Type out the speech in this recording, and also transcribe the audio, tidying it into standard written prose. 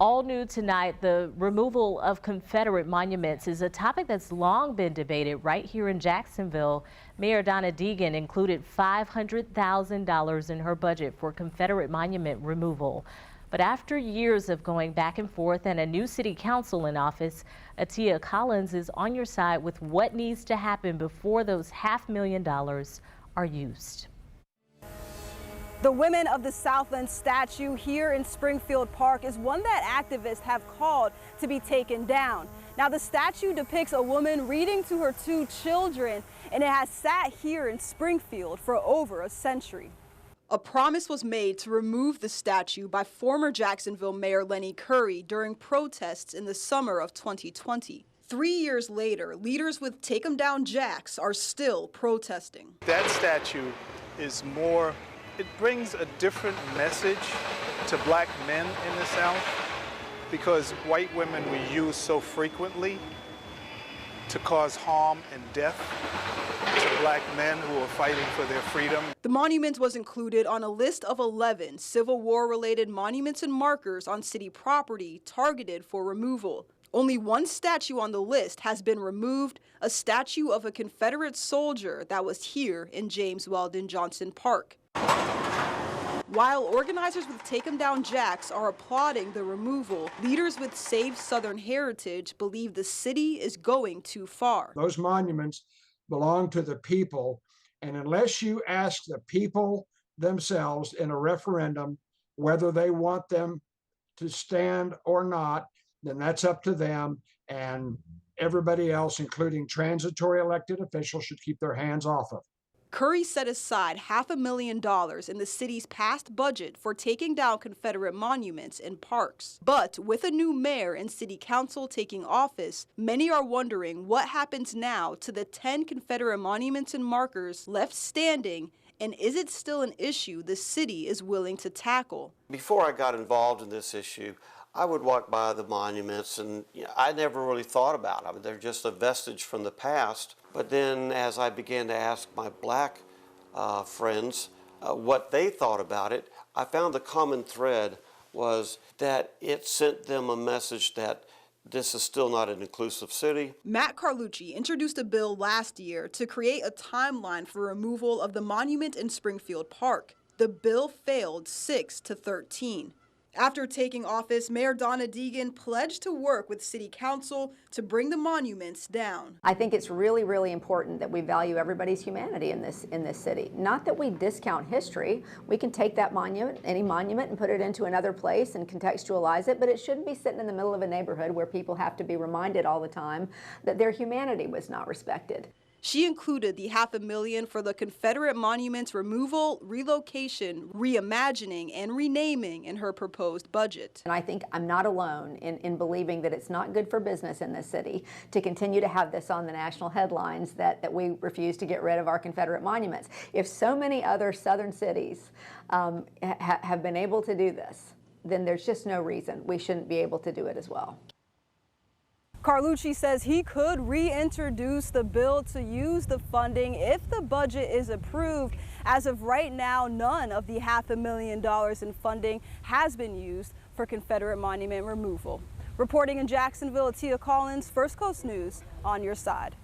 All new tonight, the removal of Confederate monuments is a topic that's long been debated right here in Jacksonville. Mayor Donna Deegan included $500,000 in her budget for Confederate monument removal. But after years of going back and forth and a new city council in office, Atia Collins is on your side with what needs to happen before those $500,000 are used. The Women of the Southland statue here in Springfield Park is one that activists have called to be taken down. Now, the statue depicts a woman reading to her two children, and it has sat here in Springfield for over a century. A promise was made to remove the statue by former Jacksonville Mayor Lenny Curry during protests in the summer of 2020. 3 years later, leaders with Take 'em Down Jacks are still protesting. That statue is more, it brings a different message to black men in the South, because white women we use so frequently to cause harm and death to black men who are fighting for their freedom. The monument was included on a list of 11 Civil War-related monuments and markers on city property targeted for removal. Only one statue on the list has been removed, a statue of a Confederate soldier that was here in James Weldon Johnson Park. While organizers with Take 'em Down Jacks are applauding the removal, leaders with Save Southern Heritage believe the city is going too far. Those monuments belong to the people, and unless you ask the people themselves in a referendum whether they want them to stand or not, then that's up to them, and everybody else, including transitory elected officials, should keep their hands off of it. Curry set aside $500,000 in the city's past budget for taking down Confederate monuments and parks. But with a new mayor and city council taking office, many are wondering what happens now to the 10 Confederate monuments and markers left standing, and is it still an issue the city is willing to tackle? Before I got involved in this issue, I would walk by the monuments and I never really thought about them. They're just a vestige from the past. But then as I began to ask my black friends what they thought about it, I found the common thread was that it sent them a message that this is still not an inclusive city. Matt Carlucci introduced a bill last year to create a timeline for removal of the monument in Springfield Park. The bill failed 6-13. After taking office, Mayor Donna Deegan pledged to work with City Council to bring the monuments down. I think it's really, really important that we value everybody's humanity in this city. Not that we discount history. We can take that monument, any monument, and put it into another place and contextualize it, but it shouldn't be sitting in the middle of a neighborhood where people have to be reminded all the time that their humanity was not respected. She included the $500,000 for the Confederate monuments removal, relocation, reimagining, and renaming in her proposed budget. And I think I'm not alone in believing that it's not good for business in this city to continue to have this on the national headlines that we refuse to get rid of our Confederate monuments. If so many other southern cities have been able to do this, then there's just no reason we shouldn't be able to do it as well. Carlucci says he could reintroduce the bill to use the funding if the budget is approved. As of right now, none of the $500,000 in funding has been used for Confederate monument removal. Reporting in Jacksonville, Atia Collins, First Coast News, on your side.